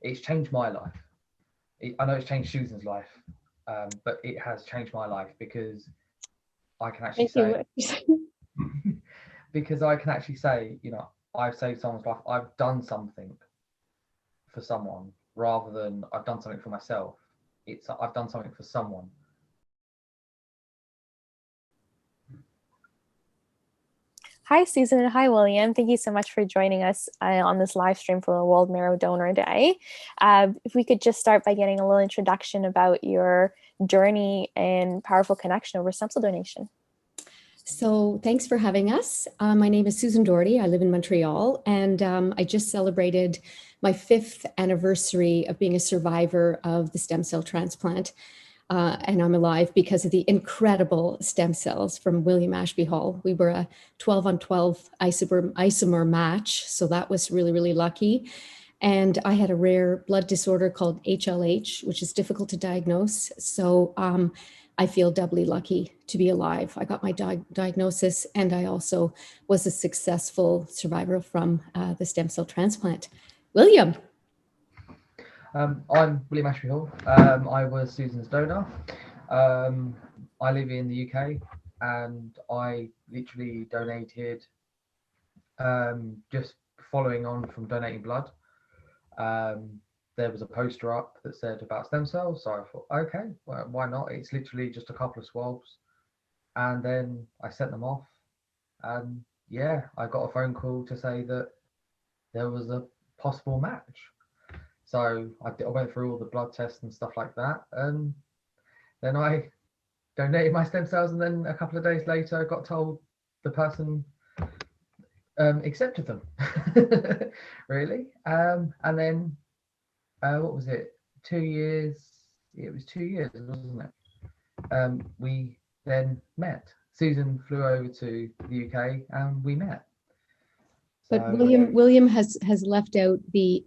it's changed my life. I know it's changed Susan's life, but it has changed my life because I can actually Thank say, you. because I can actually say, I've saved someone's life. I've done something for someone rather than I've done something for myself. It's I've done something for someone. Hi, Susan. Hi, William. Thank you so much for joining us on this live stream for World Marrow Donor Day. If we could just start by getting a little introduction about your journey and powerful connection over stem cell donation. So thanks for having us. My name is Susan Doherty. I live in Montreal, and I just celebrated my 5th anniversary of being a survivor of the stem cell transplant. And I'm alive because of the incredible stem cells from William Ashby Hall. We were a 12-on-12 isomer match, so that was really, really lucky. And I had a rare blood disorder called HLH, which is difficult to diagnose. So I feel doubly lucky to be alive. I got my diagnosis, and I also was a successful survivor from the stem cell transplant. William. I'm William Ashby Hall. I was Susan's donor. I live in the UK, and I literally donated just following on from donating blood. There was a poster up that said about stem cells, so I thought, okay, well, why not? It's literally just a couple of swabs, and then I sent them off, and yeah, I got a phone call to say that there was a possible match. So I went through all the blood tests and stuff like that, and then I donated my stem cells, and then a couple of days later, I got told the person accepted them, really. And then what was it? 2 years. It was 2 years, wasn't it? We then met. Susan flew over to the UK, and we met. But William has left out the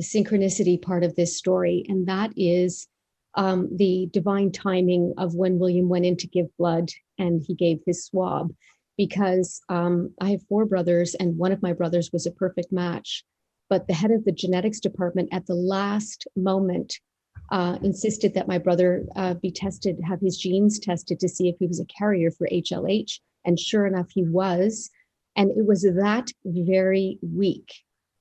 synchronicity part of this story, and that is the divine timing of when William went in to give blood and he gave his swab. Because I have 4 brothers, and one of my brothers was a perfect match. But the head of the genetics department at the last moment insisted that my brother be tested, have his genes tested to see if he was a carrier for HLH. And sure enough, he was. And it was that very week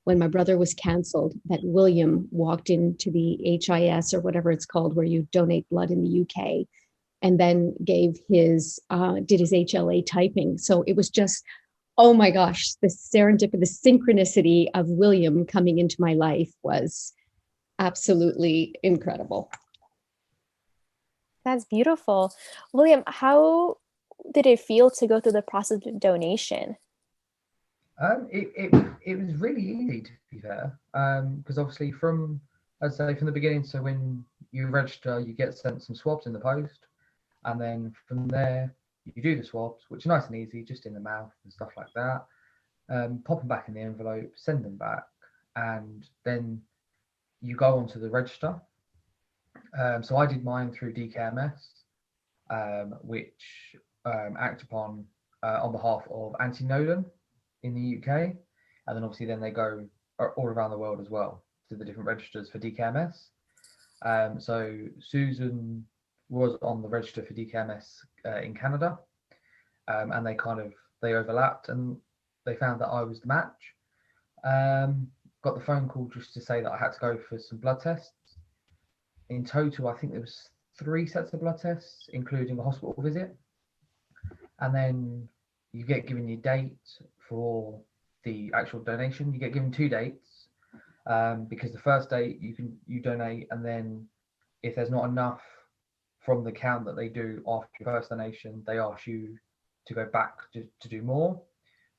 when my brother was canceled that William walked into the HIS, or whatever it's called, where you donate blood in the UK, and then gave his, did his HLA typing. So it was just, oh my gosh, the serendipity, the synchronicity of William coming into my life was absolutely incredible. That's beautiful. William, how did it feel to go through the process of donation? It was really easy, to be fair, because obviously I'd say from the beginning, so when you register, you get sent some swabs in the post, and then from there you do the swabs, which are nice and easy, just in the mouth and stuff like that. Pop them back in the envelope, send them back, and then you go onto the register. So I did mine through DKMS, which act upon on behalf of Anti-Nodon in the UK, and then obviously then they go all around the world as well to the different registers for DKMS. So Susan was on the register for DKMS in Canada, and they overlapped, and they found that I was the match. Got the phone call just to say that I had to go for some blood tests. In total, I think there was 3 sets of blood tests, including a hospital visit, and then you get given your date for the actual donation. You get given 2 dates, because the first date you donate, and then if there's not enough from the count that they do after your first donation, they ask you to go back to do more.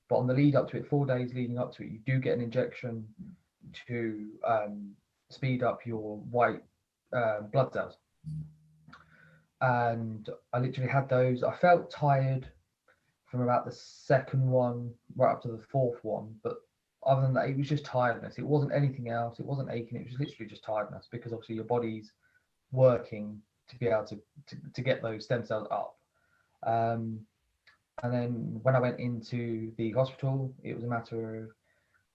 But on the lead up to it, 4 days leading up to it, you do get an injection to speed up your white blood cells. And I literally had those. I felt tired from about the second one right up to the 4th one, but other than that, it was just tiredness. It wasn't anything else. It wasn't aching. It was literally just tiredness, because obviously your body's working to be able to get those stem cells up. And then when I went into the hospital, it was a matter of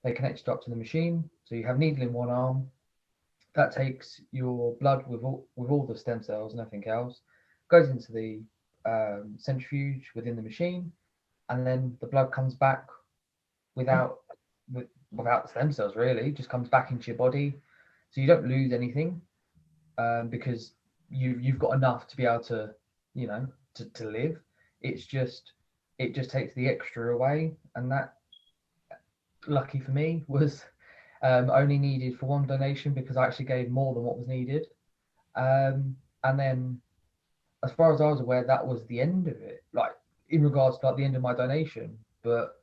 they connected up to the machine. So you have needle in one arm, that takes your blood with all the stem cells and everything else, goes into the centrifuge within the machine, and then the blood comes back without without the stem cells, really. It just comes back into your body, so you don't lose anything, because you've got enough to be able to, to live. It's just, it just takes the extra away, and that, lucky for me, was only needed for one donation, because I actually gave more than what was needed. And then, as far as I was aware, that was the end of it, like in regards to like the end of my donation. But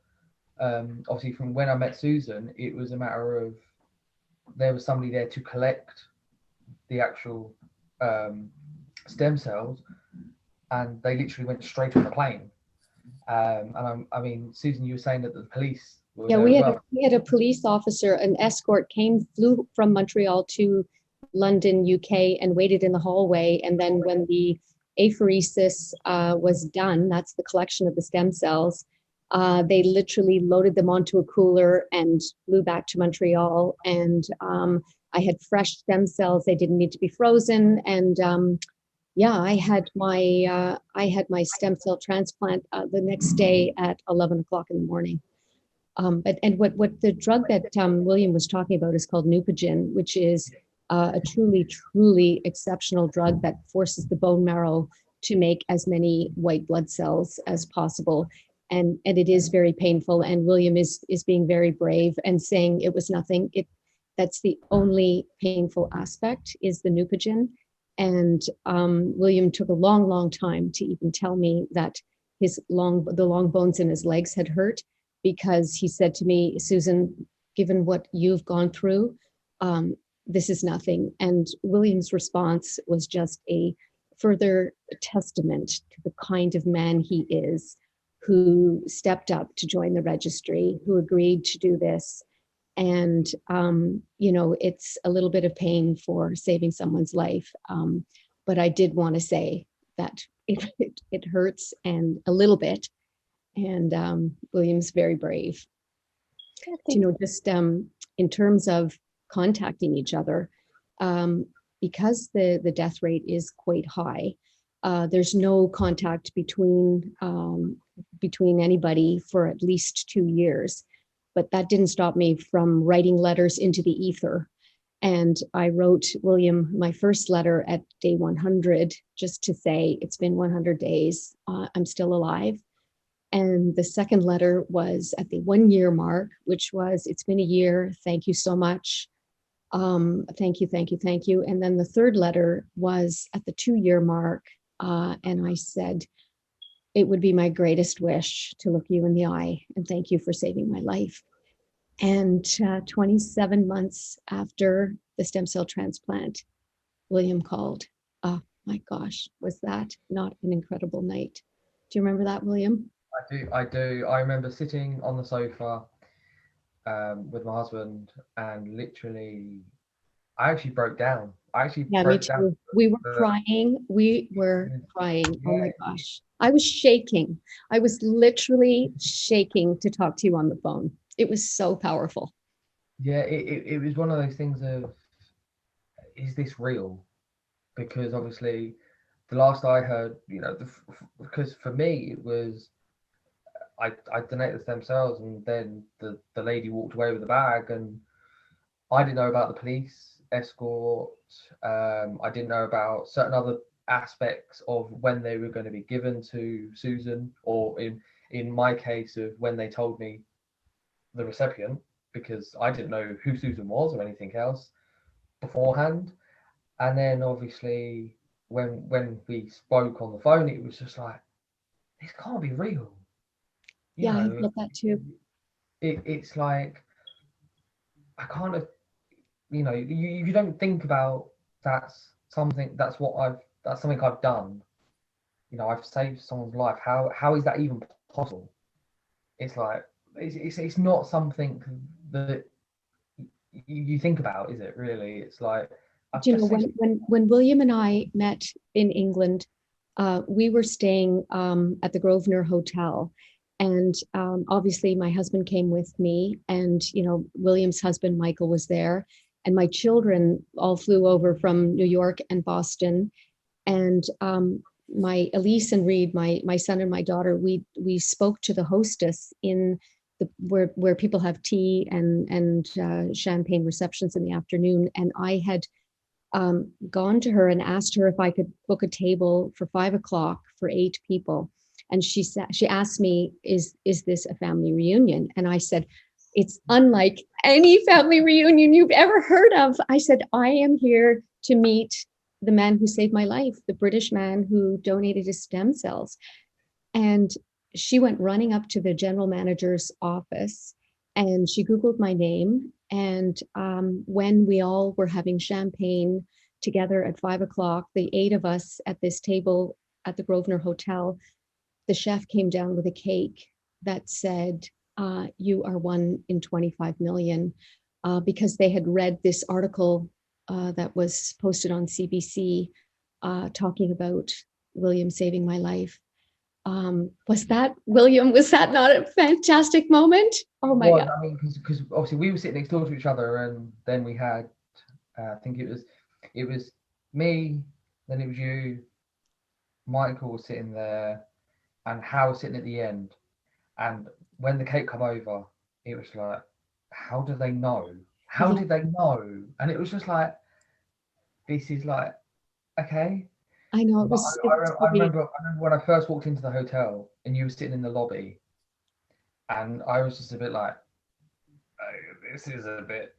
obviously from when I met Susan, it was a matter of, there was somebody there to collect the actual stem cells, and they literally went straight on the plane. I mean, Susan, you were saying that the police were Yeah, there as well. we had a police officer, an escort flew from Montreal to London, UK, and waited in the hallway. And then when the apheresis was done, that's the collection of the stem cells, they literally loaded them onto a cooler and flew back to Montreal. And I had fresh stem cells. They didn't need to be frozen. And yeah, I had my stem cell transplant the next day at 11 o'clock in the morning. But what the drug that William was talking about is called Neupogen, which is a truly exceptional drug that forces the bone marrow to make as many white blood cells as possible. And it is very painful. And William is being very brave and saying it was nothing. That's the only painful aspect, is the Neupogen. And William took a long time to even tell me that the long bones in his legs had hurt, because he said to me, Susan, given what you've gone through, this is nothing. And William's response was just a further testament to the kind of man he is, who stepped up to join the registry, who agreed to do this. And, it's a little bit of pain for saving someone's life. But I did want to say that it hurts, and a little bit. And William's very brave. Just in terms of contacting each other, because the death rate is quite high, there's no contact between anybody for at least 2 years. But that didn't stop me from writing letters into the ether. And I wrote William my first letter at day 100, just to say, it's been 100 days, I'm still alive. And the second letter was at the 1 year mark, which was, it's been a year, thank you so much. Thank you. And then the third letter was at the 2 year mark. And I said, it would be my greatest wish to look you in the eye and thank you for saving my life. And 27 months after the stem cell transplant, William called. Oh my gosh, was that not an incredible night? Do you remember that, William? I do. I remember sitting on the sofa with my husband, and literally, I actually broke down. Me too. We were crying. Oh my gosh. I was shaking. I was literally shaking to talk to you on the phone. It was so powerful. Yeah, it was one of those things of, is this real? Because obviously, the last I heard, because for me, it was, I donated the stem cells, and then the lady walked away with the bag, and I didn't know about the police escort. I didn't know about certain other aspects of when they were going to be given to Susan, or in my case of when they told me the recipient, because I didn't know who Susan was or anything else beforehand. And then obviously when we spoke on the phone, it was just like, this can't be real. I felt that too. It's like, I kind of, you don't think about that's something I've done. I've saved someone's life. How is that even possible? It's like, it's not something that you think about, is it really? It's like, when William and I met in England, we were staying at the Grosvenor Hotel. And obviously my husband came with me, and William's husband Michael was there, And my children all flew over from New York and Boston. And my Elise and Reed, my son and my daughter, we spoke to the hostess in the where people have tea and champagne receptions in the afternoon. And I had gone to her and asked her if I could book a table for 5 o'clock for 8 people. And she asked me, is this a family reunion? And I said, it's unlike any family reunion you've ever heard of. I said, I am here to meet the man who saved my life, the British man who donated his stem cells. And she went running up to the general manager's office and she Googled my name. And when we all were having champagne together at 5 o'clock, the 8 of us at this table at the Grosvenor Hotel, the chef came down with a cake that said, you are 1 in 25 million, because they had read this article that was posted on CBC talking about William saving my life. Was that, William, was that not a fantastic moment? Oh my God. I mean, because obviously we were sitting next door to each other, and then we had, I think it was me, then it was you, Michael was sitting there, and Hal was sitting at the end. And when the cake come over, it was like, how do they know? How did they know? And it was just like, this is like, okay. I know it was. I remember when I first walked into the hotel and you were sitting in the lobby, and I was just a bit like, oh, this is a bit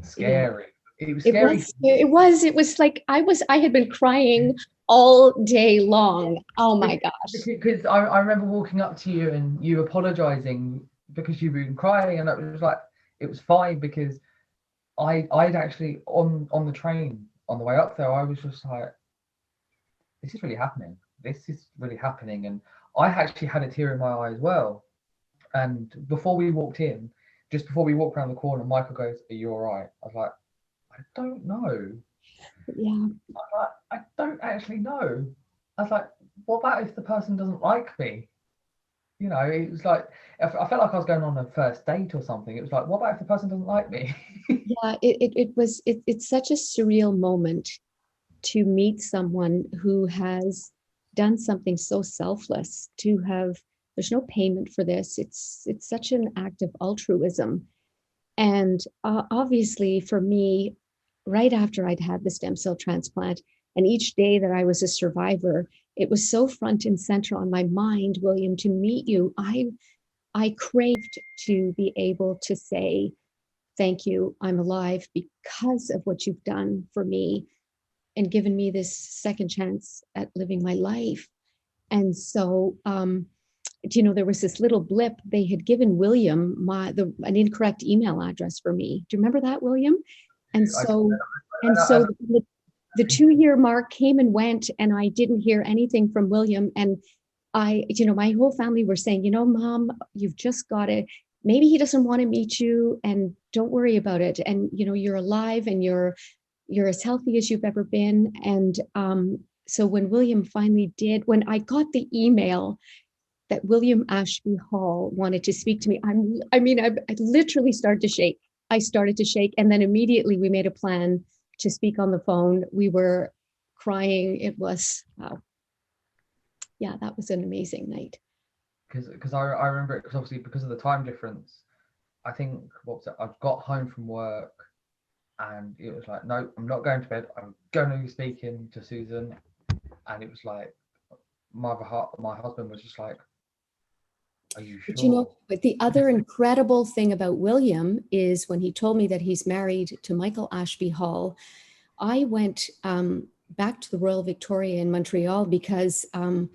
scary. Yeah. It was scary. It was like I had been crying all day long. Oh my gosh. Because I remember walking up to you and you apologizing because you've been crying, and it was like, it was fine, because I'd actually on the train on the way up there, I was just like, this is really happening. This is really happening. And I actually had a tear in my eye as well. And before we walked in, just before we walked around the corner, Michael goes, are you all right? I was like, I don't know. Yeah. I'm like, I don't actually know. I was like, what about if the person doesn't like me? You know, it was like, I felt like I was going on a first date or something. It was like, what about if the person doesn't like me? Yeah, it's such a surreal moment to meet someone who has done something so selfless, to have, there's no payment for this. It's such an act of altruism. And obviously for me, right after I'd had the stem cell transplant, and each day that I was a survivor, it was so front and center on my mind, William, to meet you. I craved to be able to say, thank you, I'm alive because of what you've done for me and given me this second chance at living my life. And so, there was this little blip. They had given William an incorrect email address for me. Do you remember that, William? And so the 2-year mark came and went, and I didn't hear anything from William. And my whole family were saying, Mom, you've just got to, maybe he doesn't want to meet you, and don't worry about it. And, you're alive and you're as healthy as you've ever been. And so when William finally did, when I got the email that William Ashby Hall wanted to speak to me, I literally started to shake. I started to shake. And then immediately we made a plan to speak on the phone. We were crying. It was, wow. Yeah, that was an amazing night. Because I remember it, because obviously because of the time difference, I think, I got home from work, and it was like, no, I'm not going to bed. I'm going to be speaking to Susan. And it was like, my husband was just like, are you sure? But the other incredible thing about William is when he told me that he's married to Michael Ashby Hall, I went back to the Royal Victoria in Montreal because, I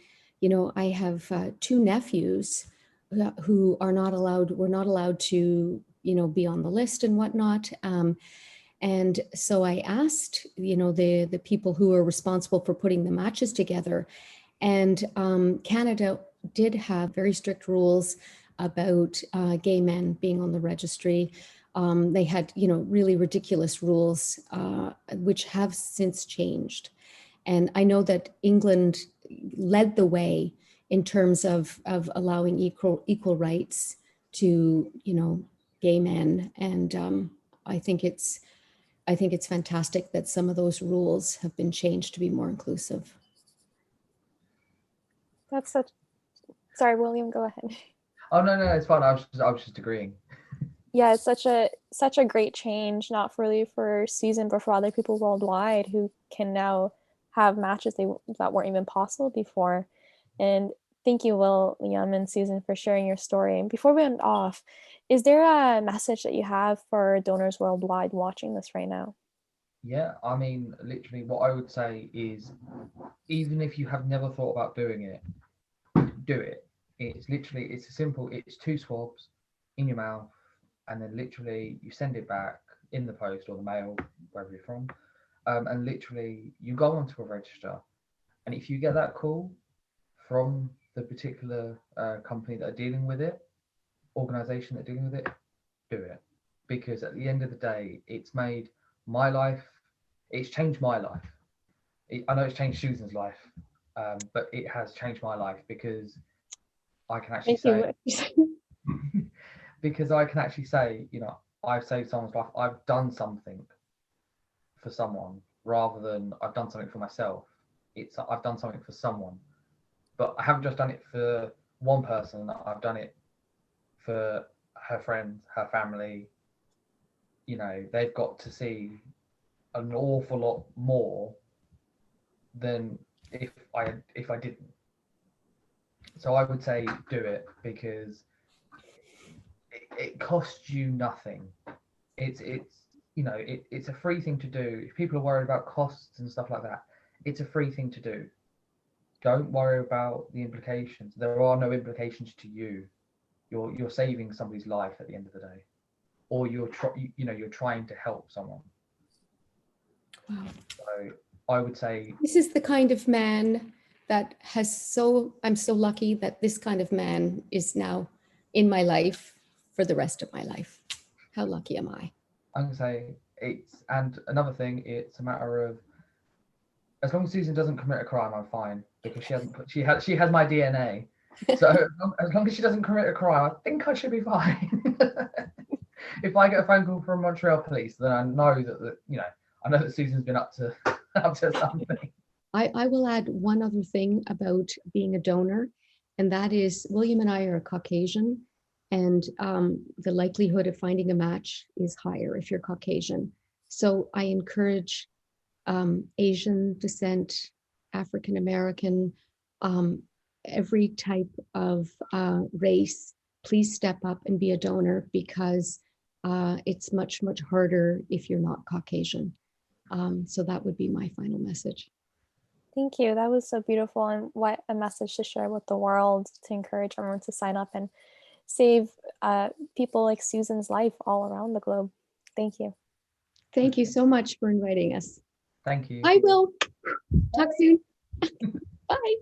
have 2 nephews who were not allowed to, be on the list and whatnot. And so I asked, the people who are responsible for putting the matches together, and Canada did have very strict rules about gay men being on the registry. They had, really ridiculous rules, which have since changed. And I know that England led the way in terms of allowing equal rights to, gay men. And I think it's I think it's fantastic that some of those rules have been changed to be more inclusive. That's such, sorry, William, go ahead. Oh, no, it's fine. I was just agreeing. Yeah, it's such a great change, not really for Susan, but for other people worldwide who can now have matches that weren't even possible before. And thank you, William and Susan, for sharing your story. And before we end off, is there a message that you have for donors worldwide watching this right now? Yeah, I mean, literally what I would say is, even if you have never thought about doing it, do it. It's a simple, it's 2 swabs in your mouth, and then literally you send it back in the post or the mail, wherever you're from, and literally you go onto a register, and if you get that call from the particular company that are dealing with it, organization that are dealing with it, do it. Because at the end of the day, it's made my life, it's changed my life. I know it's changed Susan's life, but it has changed my life because I can actually because I can actually say, I've saved someone's life. I've done something for someone rather than I've done something for myself. I've done something for someone, but I haven't just done it for one person. I've done it for her friends, her family. They've got to see an awful lot more than if I didn't. So I would say do it because it costs you nothing. It's it's a free thing to do. If people are worried about costs and stuff like that, it's a free thing to do. Don't worry about the implications. There are no implications to you. You're saving somebody's life at the end of the day, or you're trying to help someone. Wow. So I would say this is the kind of man that I'm so lucky that this kind of man is now in my life for the rest of my life. How lucky am I? I'm gonna say and another thing, it's a matter of, as long as Susan doesn't commit a crime, I'm fine, because she has my DNA. So as long as she doesn't commit a crime, I think I should be fine. If I get a phone call from Montreal police, then I know that Susan's been up to something. I will add one other thing about being a donor, and that is William and I are Caucasian, and the likelihood of finding a match is higher if you're Caucasian. So I encourage Asian descent, African American, every type of race, please step up and be a donor, because it's much, much harder if you're not Caucasian. So that would be my final message. Thank you. That was so beautiful, and what a message to share with the world, to encourage everyone to sign up and save people like Susan's life all around the globe. Thank you. Thank you so much for inviting us. Thank you. I will. Talk soon. Bye.